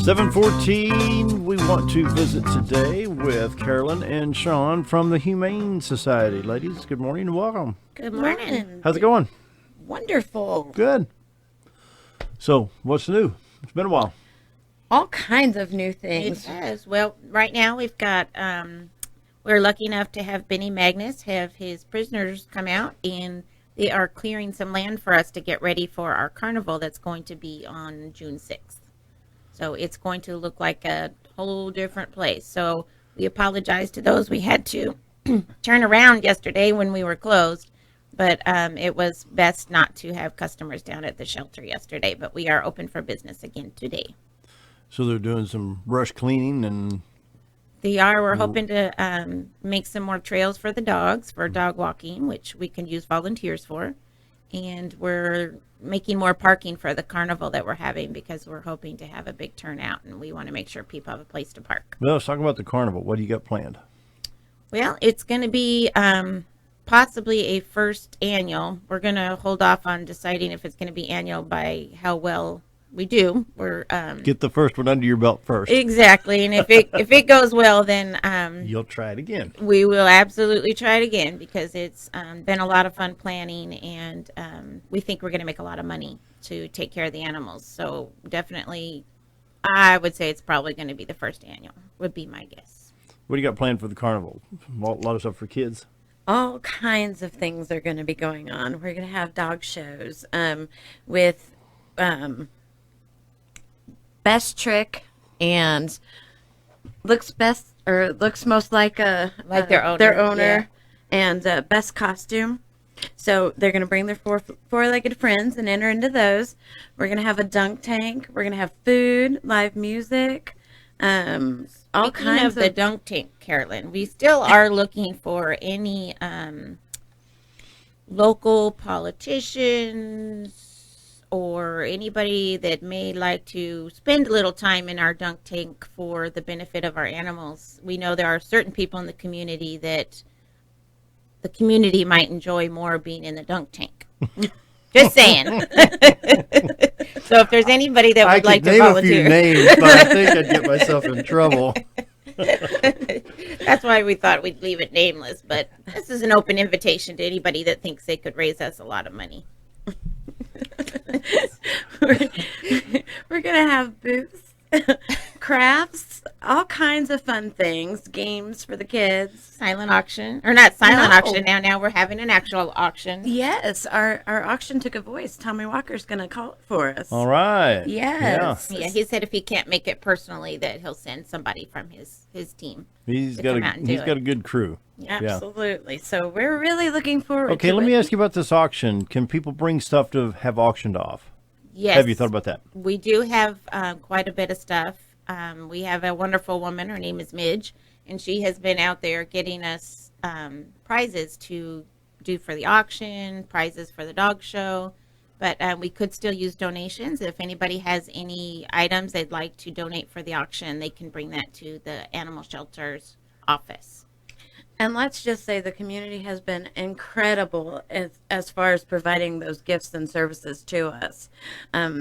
7:14. We want to visit today with Carolyn and Sean from the Humane Society. Ladies, good morning and welcome. Good morning. How's it going? Wonderful. Good. So, what's new? It's been a while. All kinds of new things. It has. Well, right now we've got, we're lucky enough to have Benny Magnus have his prisoners come out, and they are clearing some land for us to get ready for our carnival that's going to be on June 6th. So it's going to look like a whole different place. So we apologize to those we had to turn around yesterday when we were closed. But it was best not to have customers down at the shelter yesterday. But we are open for business again today. So they're doing some brush cleaning and... They are. We're hoping to make some more trails for the dogs for dog walking, which we can use volunteers for. And we're making more parking for the carnival that we're having because we're hoping to have a big turnout, and we want to make sure people have a place to park. Well, let's talk about the carnival. What do you got planned? Well, it's going to be possibly a first annual. We're going to hold off on deciding if it's going to be annual by how well we do. We're Get the first one under your belt first. Exactly, and if it goes well, then you'll try it again. We will absolutely try it again because it's been a lot of fun planning, and we think we're going to make a lot of money to take care of the animals. So definitely, I would say it's probably going to be the first annual, would be my guess. What do you got planned for the carnival? A lot of stuff for kids. All kinds of things are going to be going on. We're going to have dog shows with Best Trick and looks most like their owner, yeah. And Best Costume. So they're going to bring their four-legged friends and enter into those. We're going to have a dunk tank. We're going to have food, live music, all kinds of the dunk tank, Carolyn. We still are looking for any local politicians or anybody that may like to spend a little time in our dunk tank for the benefit of our animals. We know there are certain people in the community that the community might enjoy more being in the dunk tank. Just saying. So if there's anybody that would like to volunteer. I could name a few names, but I think I'd get myself in trouble. That's why we thought we'd leave it nameless, but this is an open invitation to anybody that thinks they could raise us a lot of money. We're gonna have booths, crafts, all kinds of fun things, games for the kids. Silent auction, or not silent auction now we're having an actual auction. Yes, our auction took a voice. Tommy Walker's gonna call it for us. All right. Yes. Yeah, he said if he can't make it personally that he'll send somebody from his team. He's got a good crew. Absolutely. Yeah. So we're really looking forward to it. Okay, let me ask you about this auction. Can people bring stuff to have auctioned off? Yes. Have you thought about that? We do have quite a bit of stuff. We have a wonderful woman. Her name is Midge, and she has been out there getting us prizes to do for the auction, prizes for the dog show. But we could still use donations. If anybody has any items they'd like to donate for the auction, they can bring that to the animal shelter's office. And let's just say the community has been incredible as far as providing those gifts and services to us.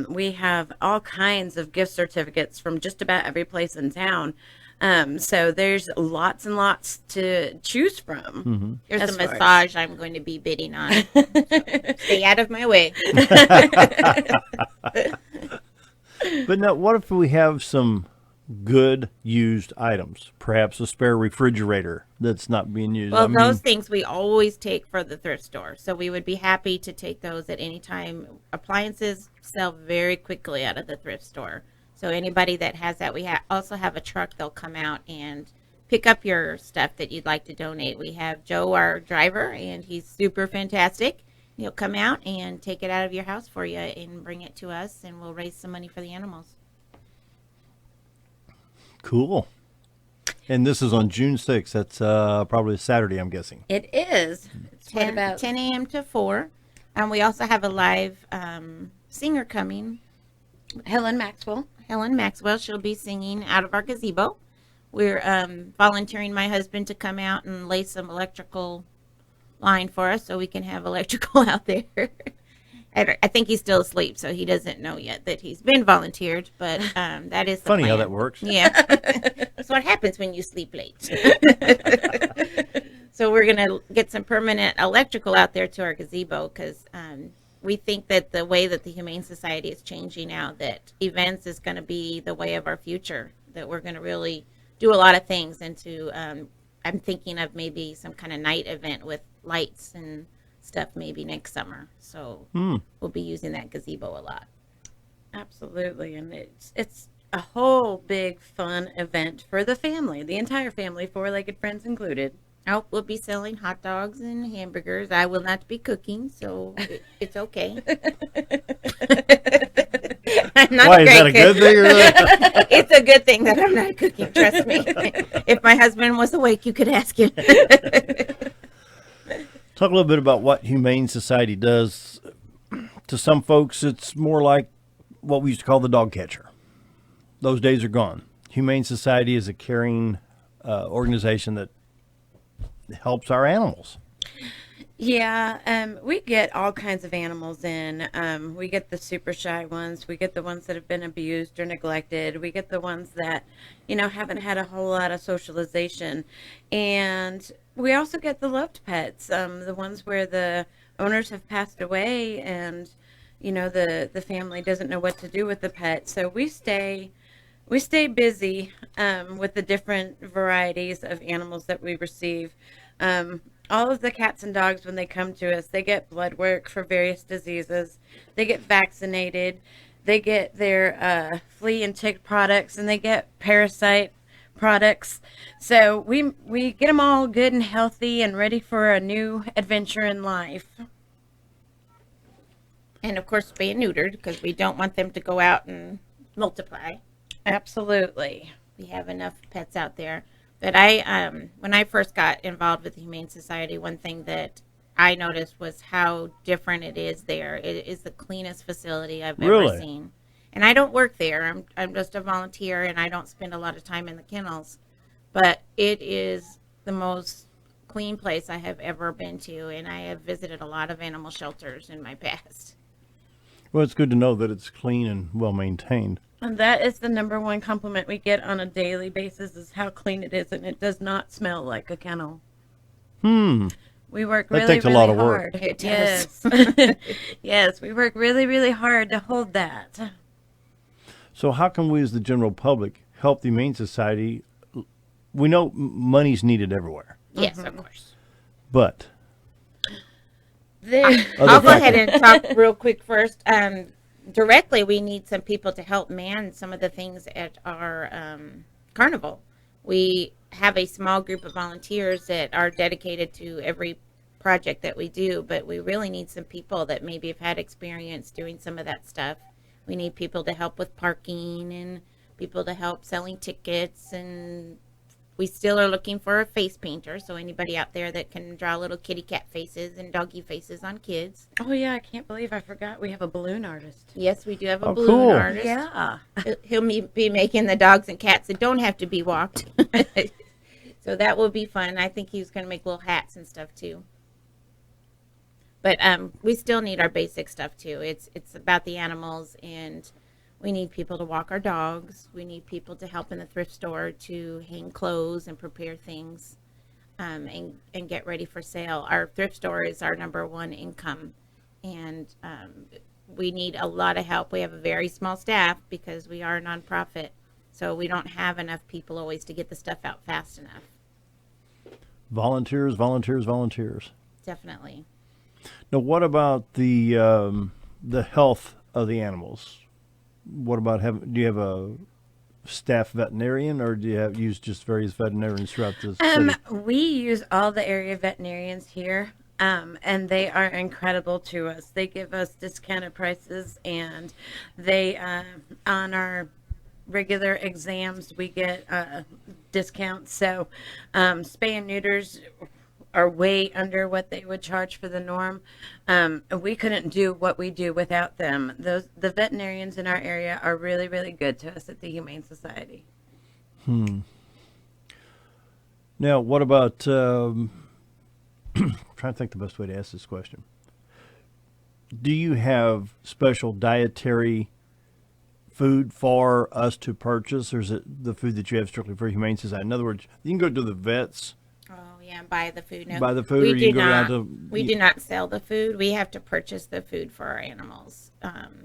We have all kinds of gift certificates from just about every place in town. So there's lots and lots to choose from. Mm-hmm. There's a massage I'm going to be bidding on. So stay out of my way. But now, what if we have some good used items? Perhaps a spare refrigerator that's not being used. Well, those things we always take for the thrift store. So we would be happy to take those at any time. Appliances sell very quickly out of the thrift store. So anybody that has that, we also have a truck. They'll come out and pick up your stuff that you'd like to donate. We have Joe, our driver, and he's super fantastic. He'll come out and take it out of your house for you and bring it to us, and we'll raise some money for the animals. Cool. And this is on June 6th. That's probably a Saturday, I'm guessing. It is. It's 10 a.m. to 4. And we also have a live singer coming. Helen Maxwell. She'll be singing out of our gazebo. We're volunteering my husband to come out and lay some electrical line for us so we can have electrical out there. I think he's still asleep, so he doesn't know yet that he's been volunteered. But that is the Funny how plan. that works. Yeah, that's what happens when you sleep late. So we're gonna get some permanent electrical out there to our gazebo because we think that the way that the Humane Society is changing now, that events is going to be the way of our future. That we're going to really do a lot of things into. I'm thinking of maybe some kind of night event with lights and stuff maybe next summer. So we'll be using that gazebo a lot. Absolutely, and it's a whole big fun event for the family, the entire family, four-legged friends included. Oh, we'll be selling hot dogs and hamburgers. I will not be cooking, so it's okay. I'm not Why, a is that a great good thing or not? It's a good thing that I'm not cooking. Trust me. If my husband was awake, you could ask him. Talk a little bit about what Humane Society does. To some folks, it's more like what we used to call the dog catcher. Those days are gone. Humane Society is a caring organization that helps our animals. Yeah, we get all kinds of animals in. We get the super shy ones. We get the ones that have been abused or neglected. We get the ones that, haven't had a whole lot of socialization. And we also get the loved pets, the ones where the owners have passed away and, the family doesn't know what to do with the pet. So we stay busy with the different varieties of animals that we receive. All of the cats and dogs, when they come to us, they get blood work for various diseases. They get vaccinated. They get their flea and tick products, and they get parasite products. So we get them all good and healthy and ready for a new adventure in life. And of course, spay and neutered because we don't want them to go out and multiply. Absolutely. We have enough pets out there. But when I first got involved with the Humane Society, one thing that I noticed was how different it is there. It is the cleanest facility I've ever seen. And I don't work there. I'm just a volunteer, and I don't spend a lot of time in the kennels. But it is the most clean place I have ever been to, and I have visited a lot of animal shelters in my past. Well, it's good to know that it's clean and well maintained. And that is the number one compliment we get on a daily basis is how clean it is, and it does not smell like a kennel. We work That really, takes a really lot of work. hard. It does. Yes. Yes, we work really, really hard to hold that. So how can we as the general public help the Humane Society? We know money's needed everywhere, Yes, of course. but There, I'll go ahead and talk real quick first. Directly, we need some people to help man some of the things at our carnival. We have a small group of volunteers that are dedicated to every project that we do, but we really need some people that maybe have had experience doing some of that stuff. We need people to help with parking and people to help selling tickets, and we still are looking for a face painter, so anybody out there that can draw little kitty cat faces and doggy faces on kids. oh yeah, I can't believe I forgot we have a balloon artist. Yes, we do have a Oh, balloon cool. artist. Yeah. He'll be making the dogs and cats that don't have to be walked. So that will be fun. I think he's going to make little hats and stuff too. But we still need our basic stuff too. It's about the animals, and we need people to walk our dogs. We need people to help in the thrift store to hang clothes and prepare things and get ready for sale. Our thrift store is our number one income, and we need a lot of help. We have a very small staff because we are a nonprofit, so we don't have enough people always to get the stuff out fast enough. volunteers. Definitely. Now, what about the health of the animals? What about do you have a staff veterinarian, or do you use just various veterinarians throughout the city? We use all the area veterinarians here, and they are incredible to us. They give us discounted prices, and they on our regular exams we get discounts. So spay and neuters are way under what they would charge for the norm. We couldn't do what we do without them. The veterinarians in our area are really, really good to us at the Humane Society. Now, what about? I'm trying to think the best way to ask this question. do you have special dietary food for us to purchase, or is it the food that you have strictly for Humane Society? In other words, you can go to the vets, Oh yeah, buy the food. No, buy the food, we or do you can go not. down We to. do not sell the food. We have to purchase the food for our animals.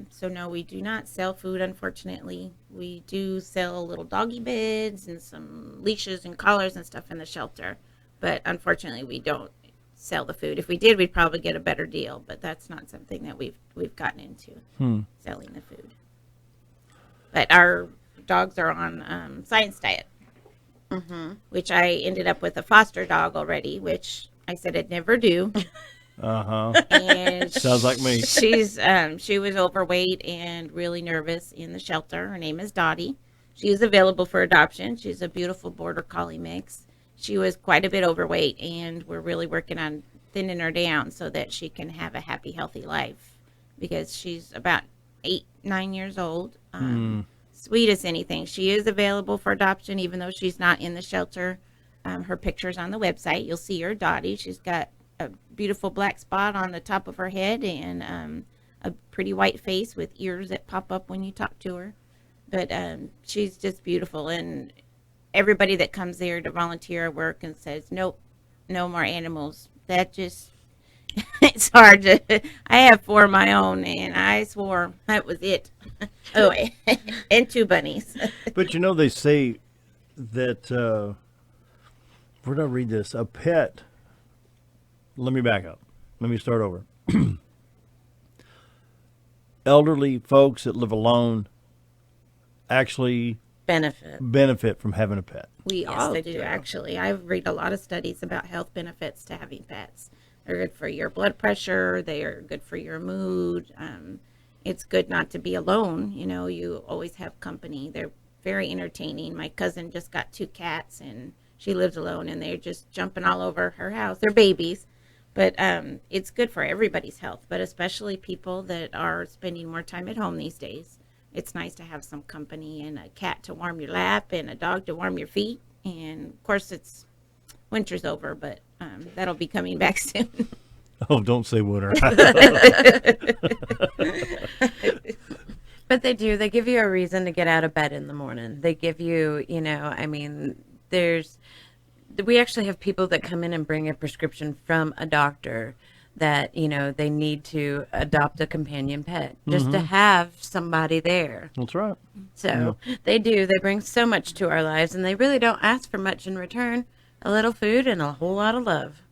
So no, we do not sell food. Unfortunately, we do sell little doggy beds and some leashes and collars and stuff in the shelter, but unfortunately, we don't sell the food. If we did, we'd probably get a better deal. But that's not something that we've gotten into selling the food. But our dogs are on science diet, which I ended up with a foster dog already, which I said I'd never do. And Sounds like me. she was overweight and really nervous in the shelter. Her name is Dottie. She is available for adoption. She's a beautiful border collie mix. She was quite a bit overweight, and we're really working on thinning her down so that she can have a happy, healthy life, because she's about 8, 9 years old. Sweet as anything. She is available for adoption, even though she's not in the shelter. Her picture's on the website. You'll see her, Dottie. She's got a beautiful black spot on the top of her head and a pretty white face with ears that pop up when you talk to her. But she's just beautiful. And everybody that comes there to volunteer at work and says, nope, no more animals. That just, it's hard to, I have 4 of my own, and I swore that was it. Oh, and 2 bunnies. But you know, they say that, where did I read this? A pet, let me back up. Let me start over. Elderly folks that live alone actually benefit from having a pet. We all do, actually. I've read a lot of studies about health benefits to having pets. They're good for your blood pressure. They are good for your mood. It's good not to be alone. You know, you always have company. They're very entertaining. My cousin just got 2 cats, and she lives alone, and they're just jumping all over her house. They're babies. But it's good for everybody's health, but especially people that are spending more time at home these days. It's nice to have some company, and a cat to warm your lap and a dog to warm your feet. And of course, winter's over, but that'll be coming back soon. Oh, don't say winter. But they do. They give you a reason to get out of bed in the morning. They give you, we actually have people that come in and bring a prescription from a doctor that, they need to adopt a companion pet just to have somebody there. That's right. So they do. They bring so much to our lives, and they really don't ask for much in return. A little food and a whole lot of love.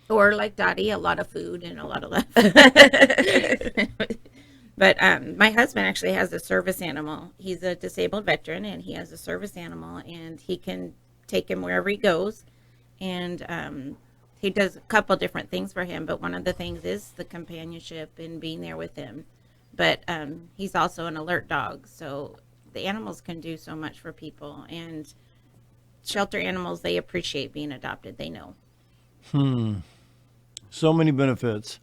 Or like Dottie, a lot of food and a lot of love. But my husband actually has a service animal. He's a disabled veteran, and he has a service animal, and he can take him wherever he goes. And he does a couple different things for him, but one of the things is the companionship and being there with him. But he's also an alert dog, so the animals can do so much for people. And shelter animals, they appreciate being adopted. They know. So many benefits.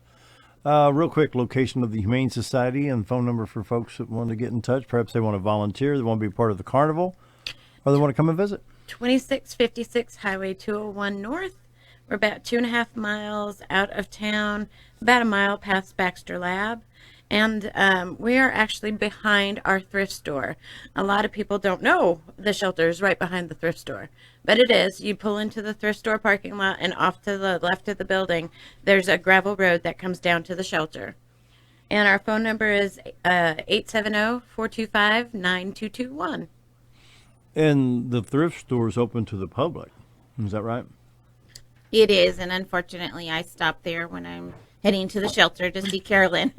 Real quick, location of the Humane Society and phone number for folks that want to get in touch. Perhaps they want to volunteer, they want to be part of the carnival, or they want to come and visit. 2656 Highway 201 North. We're about 2.5 miles out of town, about a mile past Baxter Lab. And we are actually behind our thrift store. A lot of people don't know the shelter is right behind the thrift store, but it is. You pull into the thrift store parking lot, and off to the left of the building, there's a gravel road that comes down to the shelter. And our phone number is 870-425-9221. And the thrift store is open to the public. Is that right? It is, and unfortunately, I stop there when I'm heading to the shelter to see Carolyn.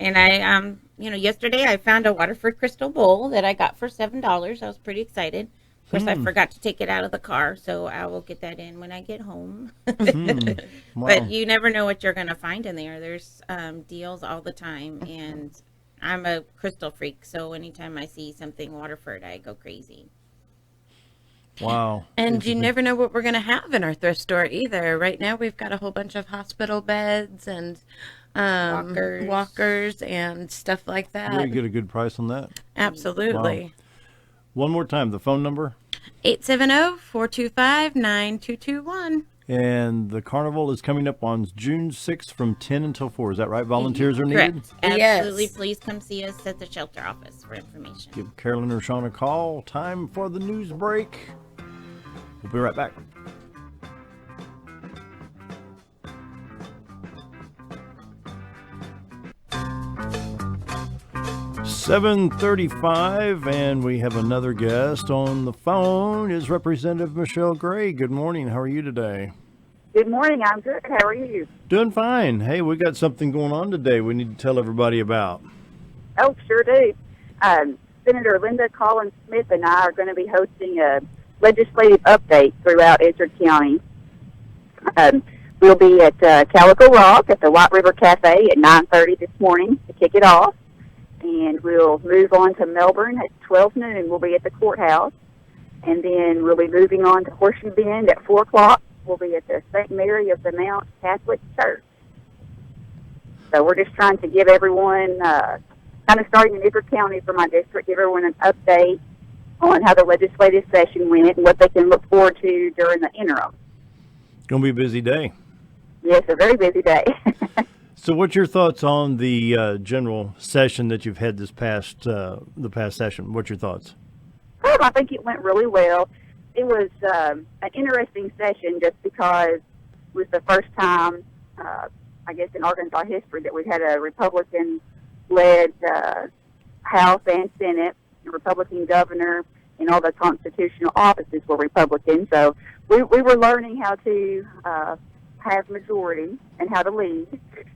And I, yesterday I found a Waterford crystal bowl that I got for $7. I was pretty excited. Of course, I forgot to take it out of the car, so I will get that in when I get home. Wow. But you never know what you're going to find in there. There's deals all the time, and I'm a crystal freak, so anytime I see something Waterford, I go crazy. Wow. And you never know what we're going to have in our thrift store either. Right now, we've got a whole bunch of hospital beds and walkers and stuff like that. You get a good price on that. Absolutely. Wow. One more time, the phone number? 870-425-9221. And the carnival is coming up on June 6th from 10 until 4. Is that right? Volunteers are needed? Correct. Absolutely. Yes. Please come see us at the shelter office for information. Give Carolyn or Sean a call. Time for the news break. We'll be right back. $7:35, and we have another guest on the phone. Is Representative Michelle Gray. Good morning. How are you today? Good morning. I'm good. How are you? Doing fine. Hey, we got something going on today we need to tell everybody about. Oh, sure do. Senator Linda Collins Smith and I are going to be hosting a legislative update throughout Edgewood County. We'll be at Calico Rock at the White River Cafe at 9:30 this morning to kick it off. And we'll move on to Melbourne at 12 noon. We'll be at the courthouse. And then we'll be moving on to Horseshoe Bend at 4 o'clock. We'll be at the St. Mary of the Mount Catholic Church. So we're just trying to give everyone, kind of starting in Edgewood County for my district, give everyone an update on how the legislative session went and what they can look forward to during the interim. Going to be a busy day. Yes, a very busy day. So what's your thoughts on the general session that you've had the past session? What's your thoughts? I think it went really well. It was an interesting session just because it was the first time, I guess, in Arkansas history that we had a Republican-led House and Senate, a Republican governor, and all the constitutional offices were Republican. So we were learning how to have majority and how to lead.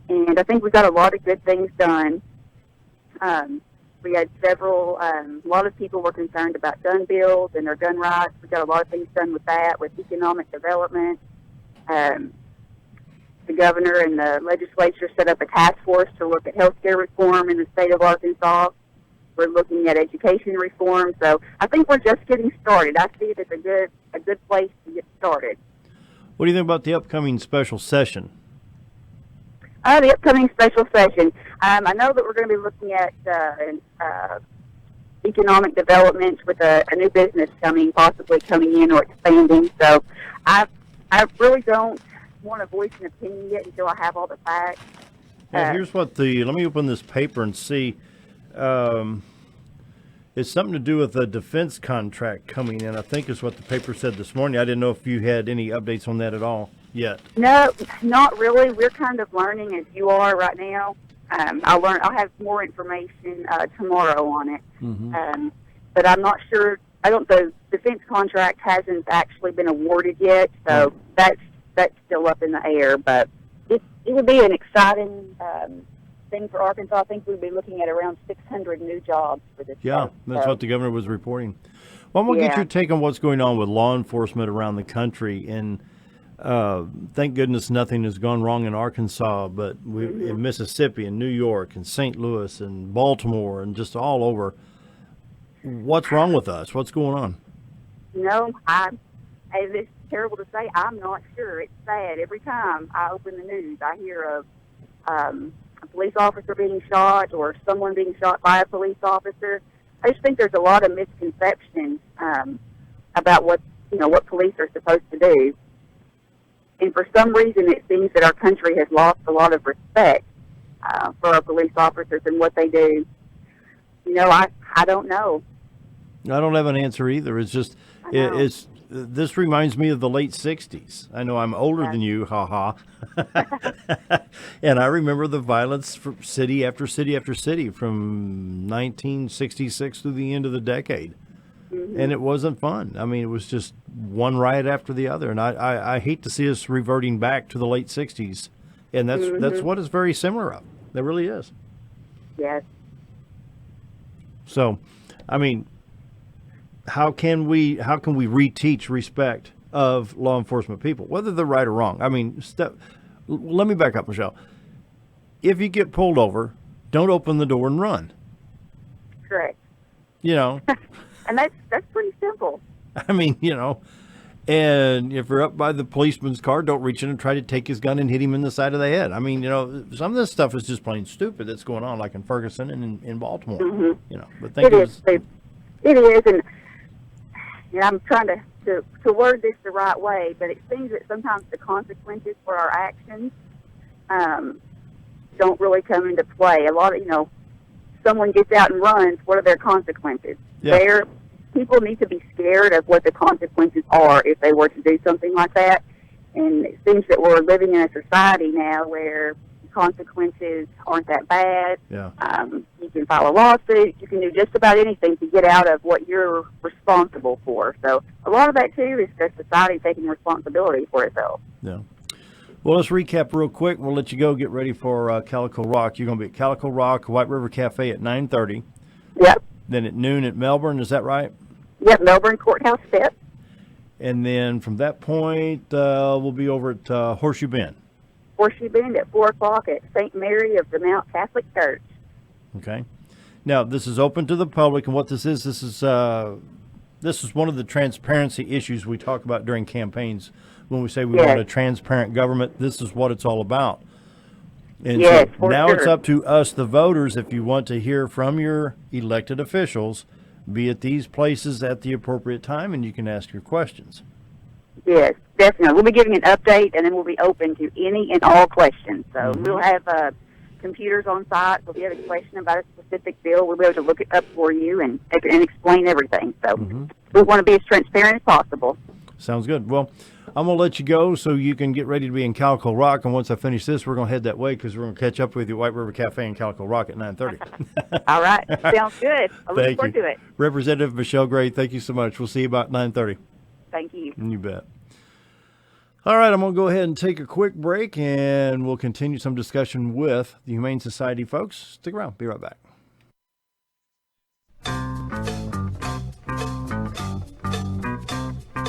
And I think we got a lot of good things done. We had a lot of people were concerned about gun bills and their gun rights. We got a lot of things done with that, with economic development. The governor and the legislature set up a task force to look at health care reform in the state of Arkansas. We're looking at education reform. So I think we're just getting started. I see it as a good place to get started. What do you think about the upcoming special session? The upcoming special session. I know that we're going to be looking at economic development with a new business possibly coming in or expanding. So I really don't want to voice an opinion yet until I have all the facts. Here's what let me open this paper and see. It's something to do with a defense contract coming in, I think is what the paper said this morning. I didn't know if you had any updates on that at all yet. No, not really. We're kind of learning as you are right now. I'll have more information tomorrow on it. Mm-hmm. But I'm not sure. The defense contract hasn't actually been awarded yet, so that's still up in the air. But it would be an exciting thing for Arkansas. I think we'd be looking at around 600 new jobs for this. Yeah, that's what the governor was reporting. Well, I'm going to get your take on what's going on with law enforcement around the country. And thank goodness nothing has gone wrong in Arkansas, but in Mississippi and New York and St. Louis and Baltimore and just all over. What's wrong with us? What's going on? It's terrible to say. I'm not sure. It's sad. Every time I open the news, I hear of a police officer being shot or someone being shot by a police officer. I just think there's a lot of misconceptions about what police are supposed to do. And for some reason, it seems that our country has lost a lot of respect for our police officers and what they do. I don't know. I don't have an answer either. It's just, this reminds me of the late 60s. I know I'm older than you, ha. And I remember the violence for city after city after city from 1966 through the end of the decade. Mm-hmm. And it wasn't fun. I mean, it was just one riot after the other. And I hate to see us reverting back to the late 60s. And that's what it's very similar of. It really is. Yes. So, I mean, how can we reteach respect of law enforcement people, whether they're right or wrong? I mean, let me back up, Michelle. If you get pulled over, don't open the door and run. Correct. And that's pretty simple. I mean, and if you're up by the policeman's car, don't reach in and try to take his gun and hit him in the side of the head. I mean, some of this stuff is just plain stupid that's going on, like in Ferguson and in Baltimore. Mm-hmm. But it is, and I'm trying to to word this the right way, but it seems that sometimes the consequences for our actions don't really come into play. A lot of, someone gets out and runs, what are their consequences? Yeah. People need to be scared of what the consequences are if they were to do something like that. And it seems that we're living in a society now where consequences aren't that bad. Yeah. You can file a lawsuit. You can do just about anything to get out of what you're responsible for. So a lot of that, too, is just society taking responsibility for itself. Yeah. Well, let's recap real quick. We'll let you go get ready for Calico Rock. You're going to be at Calico Rock, White River Cafe at 9:30. Yep. Then at noon at Melbourne. Is that right? Yep, Melbourne Courthouse Steps. And then from that point, we'll be over at Horseshoe Bend. Horseshoe Bend at 4 o'clock at St. Mary of the Mount Catholic Church. Okay. Now, this is open to the public, and what this is one of the transparency issues we talk about during campaigns. When we say we want a transparent government, this is what it's all about. And yes, so now sure. it's up to us, the voters, if you want to hear from your elected officials, be at these places at the appropriate time, and you can ask your questions. Yes, definitely. We'll be giving an update, and then we'll be open to any and all questions. So we'll have computers on site. So if you have a question about a specific bill, we'll be able to look it up for you and explain everything. So we want to be as transparent as possible. Sounds good. Well, I'm going to let you go so you can get ready to be in Calico Rock. And once I finish this, we're going to head that way because we're going to catch up with you at White River Cafe in Calico Rock at 9:30. All right. Sounds good. I look forward to it. Representative Michelle Gray, thank you so much. We'll see you about 9:30. Thank you. You bet. All right, I'm going to go ahead and take a quick break, and we'll continue some discussion with the Humane Society folks. Stick around. Be right back.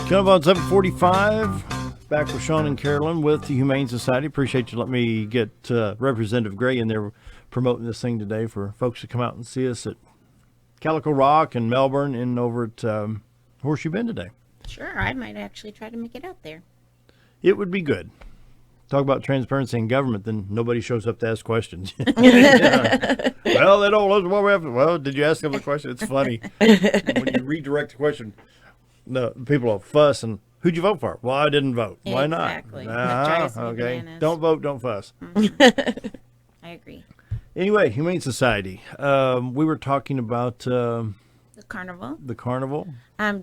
Coming up on 7:45, back with Sean and Carolyn with the Humane Society. Appreciate you letting me get Representative Gray in there promoting this thing today for folks to come out and see us at Calico Rock and Melbourne and over at Horseshoe Bend today. Sure, I might actually try to make it out there. It would be good. Talk about transparency in government, then nobody shows up to ask questions. Well, they don't listen what we have. Well, did you ask them a question? It's funny. When you redirect the question, no, people will fuss and, who'd you vote for? Well, I didn't vote. Why not? Exactly. Drives me Okay. bananas. Don't vote, don't fuss. I agree. Anyway, Humane Society. We were talking about The carnival. the carnival.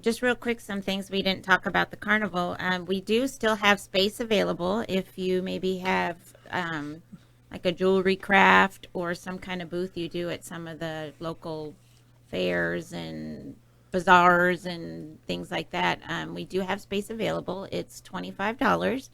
Just real quick, some things we didn't talk about the carnival. We do still have space available if you maybe have like a jewelry craft or some kind of booth you do at some of the local fairs and bazaars and things like that. We do have space available. It's $25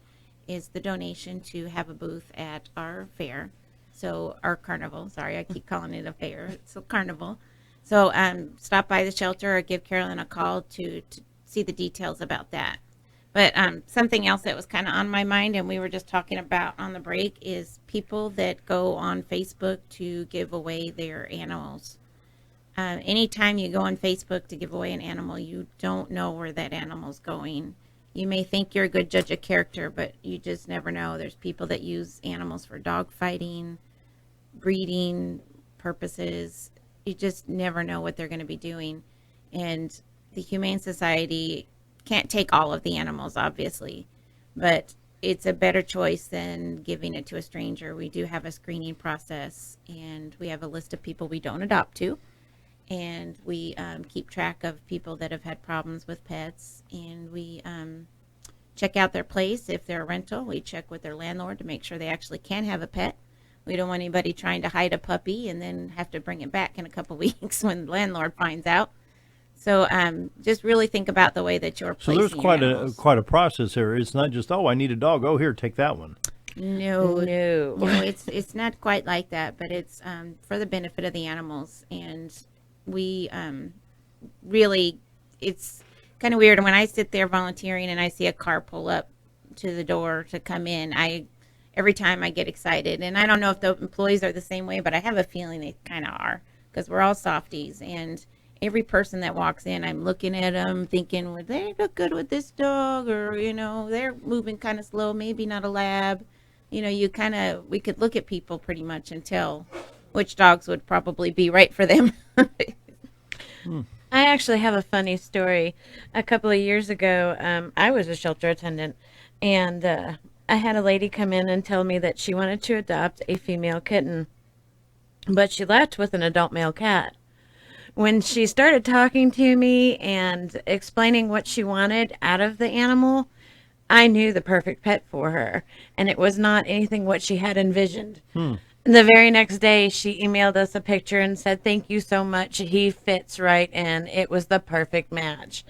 is the donation to have a booth at our fair. So our carnival, sorry, I keep calling it a fair. It's a carnival. So stop by the shelter or give Carolyn a call to see the details about that. But something else that was kind of on my mind and we were just talking about on the break is people that go on Facebook to give away their animals. Anytime you go on Facebook to give away an animal, you don't know where that animal's going. You may think you're a good judge of character, but you just never know. There's people that use animals for dog fighting, breeding purposes. You just never know what they're going to be doing. And the Humane Society can't take all of the animals, obviously, but it's a better choice than giving it to a stranger. We do have a screening process, and we have a list of people we don't adopt to. And we keep track of people that have had problems with pets, and we check out their place. If they're a rental, we check with their landlord to make sure they actually can have a pet. We don't want anybody trying to hide a puppy and then have to bring it back in a couple weeks when the landlord finds out. So just really think about the way that you're placing So there's your quite a process here. It's not just, oh, I need a dog. Oh, here, take that one. No, it's not quite like that, but it's for the benefit of the animals. And we really, it's kind of weird. And when I sit there volunteering and I see a car pull up to the door to come in, every time I get excited. And I don't know if the employees are the same way, but I have a feeling they kind of are, because we're all softies. And every person that walks in, I'm looking at them thinking, would they look good with this dog? Or, they're moving kind of slow, maybe not a lab. We could look at people pretty much and tell which dogs would probably be right for them. I actually have a funny story. A couple of years ago, I was a shelter attendant, and I had a lady come in and tell me that she wanted to adopt a female kitten, but she left with an adult male cat. When she started talking to me and explaining what she wanted out of the animal, I knew the perfect pet for her, and it was not anything what she had envisioned. The very next day, she emailed us a picture and said, "Thank you so much. He fits right in. It was the perfect match."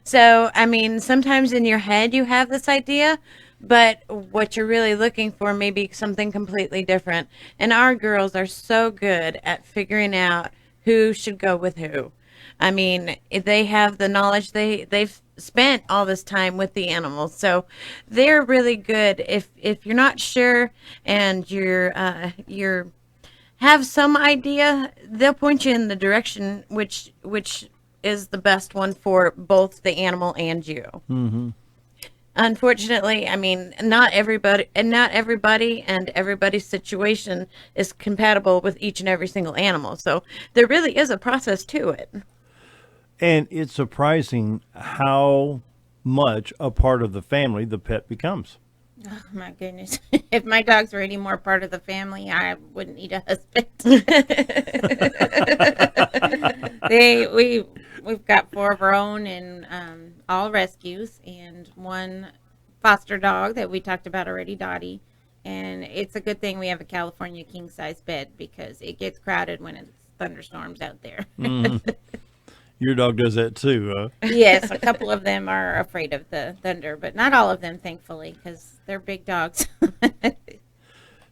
So, I mean, sometimes in your head you have this idea, but what you're really looking for may be something completely different. And our girls are so good at figuring out who should go with who. I mean, if they have the knowledge, they've spent all this time with the animals, so they're really good. If you're not sure and you're have some idea, they'll point you in the direction which is the best one for both the animal and you. Mm-hmm. Unfortunately, I mean, not everybody and everybody's situation is compatible with each and every single animal. So there really is a process to it. And it's surprising how much a part of the family the pet becomes. Oh my goodness. If my dogs were any more part of the family, I wouldn't need a husband. We've got 4 of our own and all rescues and 1 foster dog that we talked about already, Dottie. And it's a good thing we have a California king size bed because it gets crowded when it's thunderstorms out there. Your dog does that too, huh? Yes, a couple of them are afraid of the thunder, but not all of them, thankfully, because they're big dogs.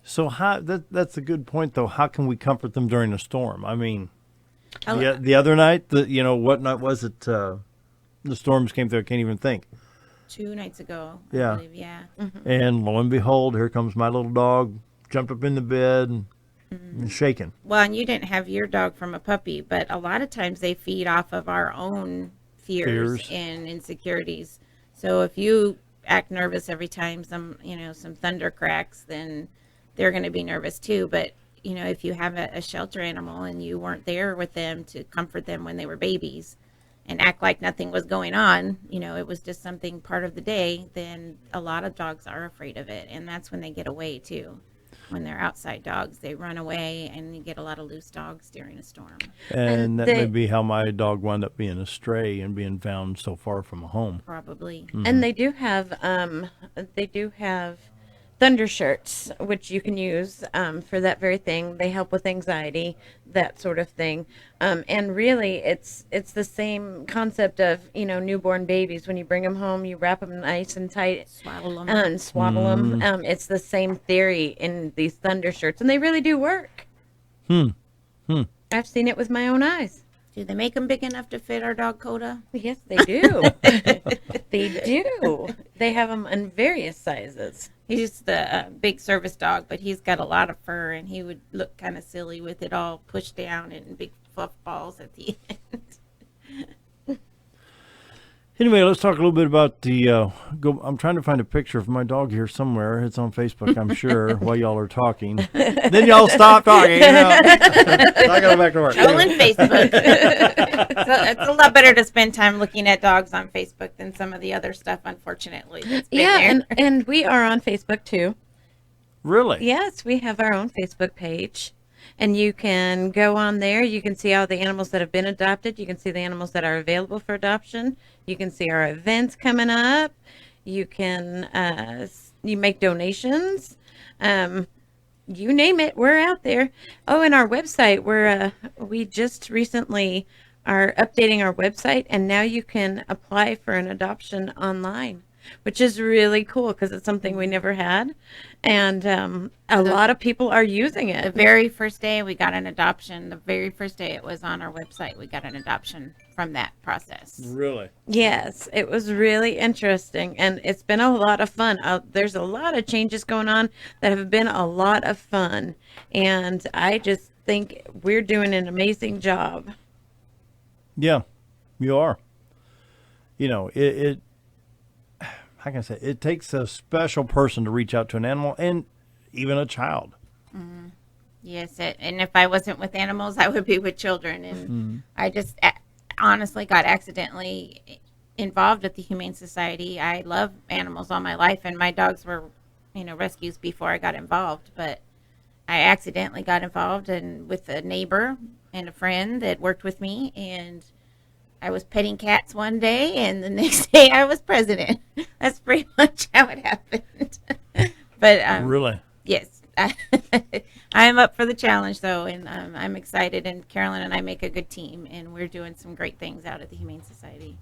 So that's a good point, though. How can we comfort them during a storm? I mean, the other night, what night was it? The storms came through. I can't even think. 2 nights ago, Yeah. I believe, yeah. And lo and behold, here comes my little dog, jumped up in the bed and shaking. Well, and you didn't have your dog from a puppy, but a lot of times they feed off of our own fears. And insecurities. So if you act nervous every time some thunder cracks, then they're going to be nervous too. But if you have a shelter animal and you weren't there with them to comfort them when they were babies and act like nothing was going on, it was just something part of the day, then a lot of dogs are afraid of it. And that's when they get away too. When they're outside dogs, they run away, and you get a lot of loose dogs during a storm. And that may be how my dog wound up being a stray and being found so far from a home. Probably. And they do have thunder shirts, which you can use for that very thing. They help with anxiety, that sort of thing. And really, it's the same concept of newborn babies. When you bring them home, you wrap them nice and tight, Swaddle them. and swaddle them. It's the same theory in these thunder shirts, and they really do work. I've seen it with my own eyes. Do they make them big enough to fit our dog Coda? Yes, they do. They do. They have them in various sizes. He's the big service dog, but he's got a lot of fur, and he would look kind of silly with it all pushed down and big fluff balls at the end. Anyway, let's talk a little bit about the. I'm trying to find a picture of my dog here somewhere. It's on Facebook, I'm sure, while y'all are talking. Then y'all stop talking. I got back to work. Trolling Facebook. So it's a lot better to spend time looking at dogs on Facebook than some of the other stuff, unfortunately. That's been there. and we are on Facebook too. Really? Yes, we have our own Facebook page. And you can go on there. You can see all the animals that have been adopted. You can see the animals that are available for adoption. You can see our events coming up. You can you make donations. You name it, we're out there. Oh, and our website, we just recently are updating our website, and now you can apply for an adoption online, which is really cool because it's something we never had. And a lot of people are using it. The very first day we got an adoption, the very first day it was on our website, we got an adoption from that process. Really? Yes, it was really interesting, and it's been a lot of fun. There's a lot of changes going on that have been a lot of fun, and I just think we're doing an amazing job. Yeah, you are. It how can I say, it takes a special person to reach out to an animal and even a child. Yes, and if I wasn't with animals, I would be with children. And honestly got accidentally involved with the Humane Society. I love animals all my life, and my dogs were, rescues before I got involved. But I accidentally got involved and with a neighbor and a friend that worked with me, and I was petting cats one day, and the next day I was president. That's pretty much how it happened. But Really? yes, I'm up for the challenge though, and I'm excited. And Carolyn and I make a good team, and we're doing some great things out at the Humane Society.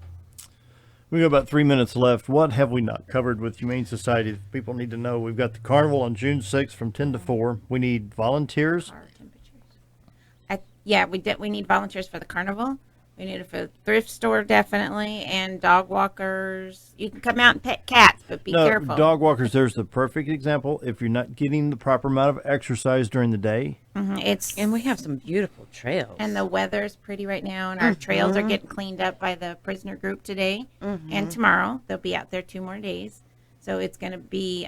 We got about 3 minutes left. What have we not covered with Humane Society that people need to know? We've got the carnival on June 6th from 10 to 4. We need volunteers. Our temperatures. Yeah, we need volunteers for the carnival. We need it for the thrift store, definitely, and dog walkers. You can come out and pet cats, but be careful. Dog walkers, there's the perfect example. If you're not getting the proper amount of exercise during the day. And we have some beautiful trails. And the weather's pretty right now, and our trails are getting cleaned up by the prisoner group today and tomorrow. They'll be out there 2 more days. So it's going to be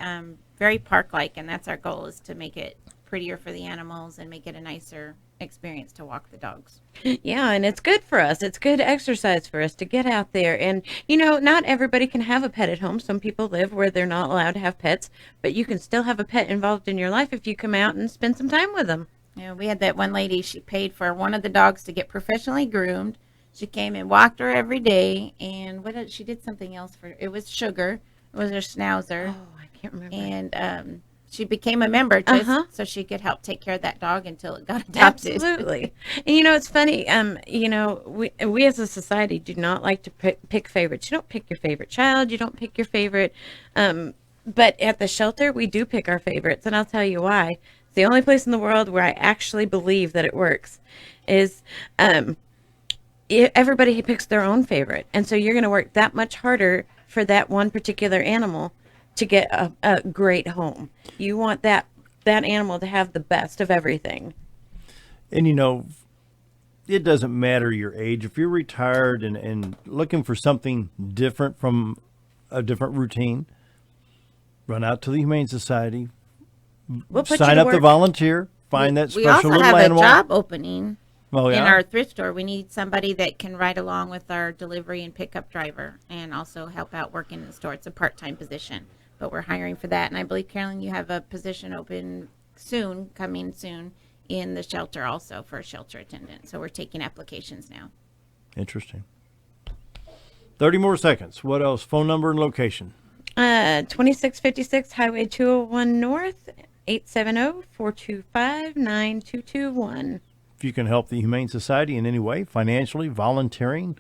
very park-like, and that's our goal, is to make it prettier for the animals and make it a nicer experience to walk the dogs. Yeah, and it's good for us. It's good exercise for us to get out there. And, not everybody can have a pet at home. Some people live where they're not allowed to have pets, but you can still have a pet involved in your life if you come out and spend some time with them. Yeah, we had that one lady, she paid for one of the dogs to get professionally groomed. She came and walked her every day, and she did something else it was Sugar. It was her schnauzer. Oh, I can't remember. And she became a member just so she could help take care of that dog until it got adopted. Absolutely. And it's funny, we as a society do not like to pick favorites. You don't pick your favorite child. You don't pick your favorite. But at the shelter, we do pick our favorites. And I'll tell you why. It's the only place in the world where I actually believe that it works is everybody picks their own favorite. And so you're going to work that much harder for that one particular animal to get a great home. You want that animal to have the best of everything. And it doesn't matter your age. If you're retired and looking for something different from a different routine, run out to the Humane Society, We'll put sign you to up to work. volunteer, find that We special also little have animal. a job opening Oh, in yeah? our thrift store. We need somebody that can ride along with our delivery and pickup driver and also help out working in the store. It's a part-time position, but we're hiring for that. And I believe, Carolyn, you have a position open coming soon in the shelter also for a shelter attendant. So we're taking applications now. Interesting. 30 more seconds. What else? Phone number and location. 2656 Highway 201 North, 870-425-9221. If you can help the Humane Society in any way, financially, volunteering,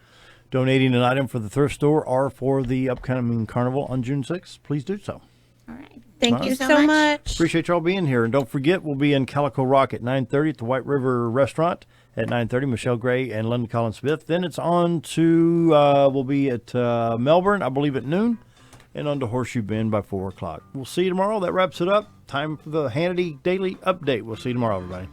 donating an item for the thrift store or for the upcoming carnival on June 6th, please do so. All right. Thank you so much. Appreciate y'all being here. And don't forget, we'll be in Calico Rock at 9:30 at the White River Restaurant at 9:30. Michelle Gray and London Collins Smith. Then it's on to, we'll be at Melbourne, I believe, at noon, and on to Horseshoe Bend by 4 o'clock. We'll see you tomorrow. That wraps it up. Time for the Hannity Daily Update. We'll see you tomorrow, everybody.